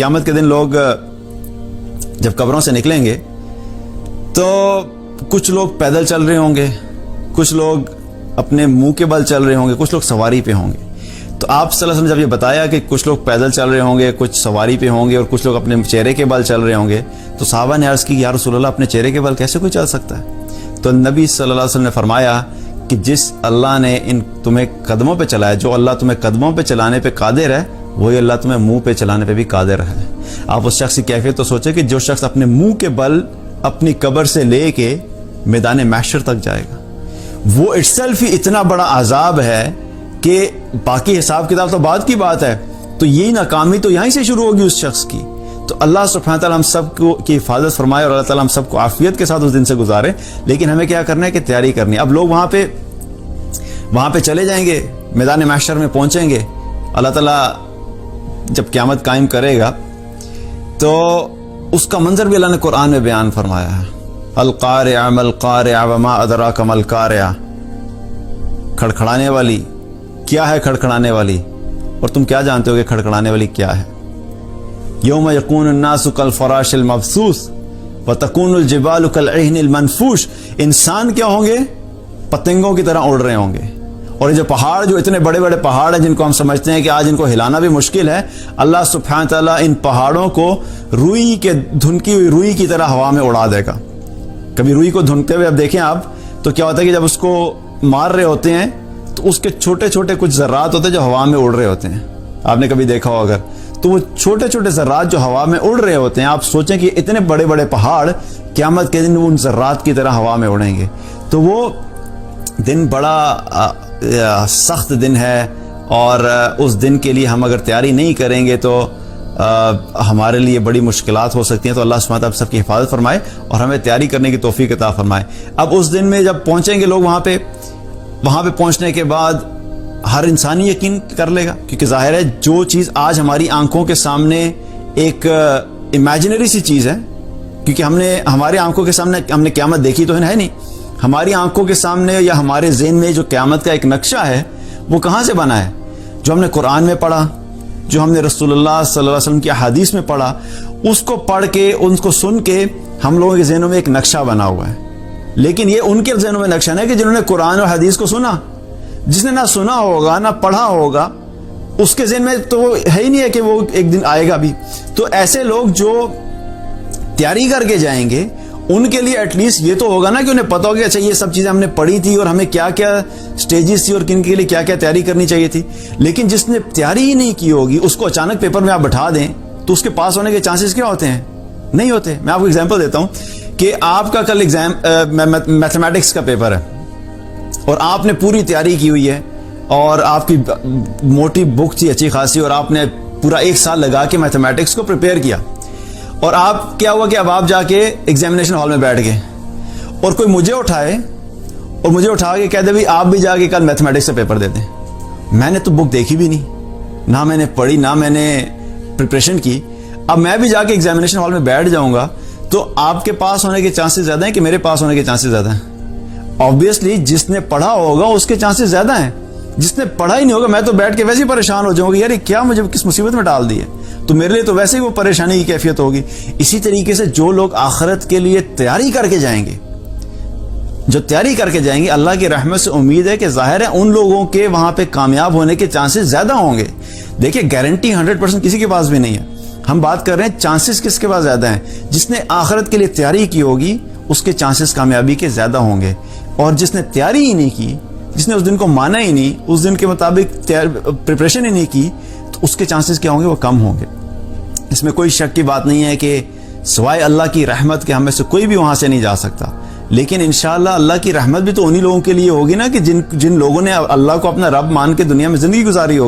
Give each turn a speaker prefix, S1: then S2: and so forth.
S1: قیامت کے دن لوگ جب قبروں سے نکلیں گے تو کچھ لوگ پیدل چل رہے ہوں گے، کچھ لوگ اپنے منہ کے بل چل رہے ہوں گے، کچھ لوگ سواری پہ ہوں گے۔ تو آپ صلی اللہ علیہ وسلم جب یہ بتایا کہ کچھ لوگ پیدل چل رہے ہوں گے، کچھ سواری پہ ہوں گے اور کچھ لوگ اپنے چہرے کے بل چل رہے ہوں گے، تو صحابہ نے عرض کی کہ یا رسول اللہ اپنے چہرے کے بل کیسے کوئی چل سکتا ہے؟ تو نبی صلی اللہ علیہ وسلم نے فرمایا کہ جس اللہ نے تمہیں قدموں پہ چلایا، جو اللہ تمہیں قدموں پہ چلانے پہ قادر ہے، وہی اللہ تمہیں منہ پہ چلانے پہ بھی قادر ہے۔ آپ اس شخص کی کیفیت تو سوچیں کہ جو شخص اپنے منہ کے بل اپنی قبر سے لے کے میدان محشر تک جائے گا، وہ اٹ سیلف ہی اتنا بڑا عذاب ہے کہ باقی حساب کتاب تو بعد کی بات ہے، تو یہی ناکامی تو یہیں سے شروع ہوگی اس شخص کی۔ تو اللہ سبحانہ تعالیٰ ہم سب کو کی حفاظت فرمائے اور اللہ تعالیٰ ہم سب کو عافیت کے ساتھ اس دن سے گزارے۔ لیکن ہمیں کیا کرنا ہے کہ تیاری کرنی ہے۔ اب لوگ وہاں پہ چلے جائیں گے، میدان محشر میں پہنچیں گے، اللہ تعالیٰ جب قیامت قائم کرے گا تو اس کا منظر بھی اللہ نے قرآن میں بیان فرمایا ہے۔ القارعہ ما القارعہ وما ادراک ما القارعہ، کھڑکھڑانے والی کیا ہے، کھڑکھڑانے والی، اور تم کیا جانتے ہو کہ کھڑکھڑانے والی کیا ہے؟ یوم یکون الناس کالفراش المبثوث وتکون الجبال کالعہن المنفوش، انسان کیا ہوں گے؟ پتنگوں کی طرح اڑ رہے ہوں گے۔ اور یہ جو پہاڑ، جو اتنے بڑے بڑے پہاڑ ہیں جن کو ہم سمجھتے ہیں کہ آج ان کو ہلانا بھی مشکل ہے، اللہ سبحانہ تعالیٰ ان پہاڑوں کو روئی کے دھنکی ہوئی روئی کی طرح ہوا میں اڑا دے گا۔ کبھی روئی کو دھنکتے ہوئے اب دیکھیں آپ تو کیا ہوتا ہے کہ جب اس کو مار رہے ہوتے ہیں تو اس کے چھوٹے چھوٹے کچھ ذرات ہوتے ہیں جو ہوا میں اڑ رہے ہوتے ہیں، آپ نے کبھی دیکھا ہو اگر، تو وہ چھوٹے چھوٹے ذرات جو ہوا میں اڑ رہے ہوتے ہیں، آپ سوچیں کہ اتنے بڑے بڑے پہاڑ قیامت کے دن ان ذرات کی طرح ہوا میں اڑیں گے۔ تو وہ دن بڑا سخت دن ہے، اور اس دن کے لیے ہم اگر تیاری نہیں کریں گے تو ہمارے لیے بڑی مشکلات ہو سکتی ہیں۔ تو اللہ سبحانہ تعالیٰ سب کی حفاظت فرمائے اور ہمیں تیاری کرنے کی توفیق عطا فرمائے۔ اب اس دن میں جب پہنچیں گے لوگ وہاں پہ پہنچنے کے بعد ہر انسانی یقین کر لے گا، کیونکہ ظاہر ہے جو چیز آج ہماری آنکھوں کے سامنے ایک امیجنری سی چیز ہے، کیونکہ ہماری آنکھوں کے سامنے ہم نے قیامت دیکھی تو ہے نہیں، ہماری آنکھوں کے سامنے یا ہمارے ذہن میں جو قیامت کا ایک نقشہ ہے وہ کہاں سے بنا ہے؟ جو ہم نے قرآن میں پڑھا، جو ہم نے رسول اللہ صلی اللہ علیہ وسلم کی احادیث میں پڑھا، اس کو پڑھ کے ان کو سن کے ہم لوگوں کے ذہنوں میں ایک نقشہ بنا ہوا ہے۔ لیکن یہ ان کے ذہنوں میں نقشہ نہیں کہ جنہوں نے قرآن اور حدیث کو سنا۔ جس نے نہ سنا ہوگا نہ پڑھا ہوگا، اس کے ذہن میں تو وہ ہے ہی نہیں ہے کہ وہ ایک دن آئے گا بھی۔ تو ایسے لوگ جو تیاری کر کے جائیں گے ان کے لیے ایٹ لیسٹ یہ تو ہوگا نا کہ انہیں پتا ہوگا اچھا یہ سب چیزیں ہم نے پڑھی تھی اور ہمیں کیا کیا سٹیجز تھی اور کن کے لیے کیا کیا تیاری کرنی چاہیے تھی۔ لیکن جس نے تیاری ہی نہیں کی ہوگی اس کو اچانک پیپر میں آپ بٹھا دیں تو اس کے پاس ہونے کے چانسز کیا ہوتے ہیں؟ نہیں ہوتے۔ میں آپ کو ایگزامپل دیتا ہوں کہ آپ کا کل میتھمیٹکس کا پیپر ہے اور آپ نے پوری تیاری کی ہوئی ہے اور آپ کی موٹی بک تھی اچھی خاصی اور آپ نے پورا ایک سال لگا کے میتھمیٹکس کو پریپیئر کیا، اور آپ کیا ہوا کہ اب آپ جا کے ایگزامینیشن ہال میں بیٹھ گئے اور کوئی مجھے اٹھائے اور مجھے اٹھا کے کہہ دے بھائی آپ بھی جا کے کل میتھمیٹکس سے پیپر دے دیں۔ میں نے تو بک دیکھی بھی نہیں، نہ میں نے پڑھی، نہ میں نے پریپریشن کی، اب میں بھی جا کے ایگزامینیشن ہال میں بیٹھ جاؤں گا تو آپ کے پاس ہونے کے چانسز زیادہ ہیں کہ میرے پاس ہونے کے چانسز زیادہ ہیں؟ آبویسلی جس نے پڑھا ہوگا اس کے چانسز زیادہ ہیں، جس نے پڑھا ہی نہیں ہوگا میں تو بیٹھ کے ویسے ہی پریشان ہو جاؤں گا، یار کیا مجھے کس مصیبت میں ڈال دی ہے، تو میرے لیے تو ویسے ہی وہ پریشانی کی کیفیت ہوگی۔ اسی طریقے سے جو لوگ آخرت کے لیے تیاری کر کے جائیں گے، جو تیاری کر کے جائیں گے، اللہ کی رحمت سے امید ہے کہ ظاہر ہے ان لوگوں کے وہاں پہ کامیاب ہونے کے چانسز زیادہ ہوں گے۔ دیکھیں گارنٹی 100% کسی کے پاس بھی نہیں ہے، ہم بات کر رہے ہیں چانسز کس کے پاس زیادہ ہیں؟ جس نے آخرت کے لیے تیاری کی ہوگی اس کے چانسز کامیابی کے زیادہ ہوں گے، اور جس نے تیاری ہی نہیں کی، جس نے اس دن کو مانا ہی نہیں، اس دن کے مطابق پریپریشن ہی نہیں کی، تو اس کے چانسز کیا ہوں گے؟ وہ کم ہوں گے۔ اس میں کوئی شک کی بات نہیں ہے کہ سوائے اللہ کی رحمت کے ہم میں سے کوئی بھی وہاں سے نہیں جا سکتا، لیکن انشاءاللہ اللہ کی رحمت بھی تو انہی لوگوں کے لیے ہوگی نا کہ جن لوگوں نے اللہ کو اپنا رب مان کے دنیا میں زندگی گزاری ہوگی۔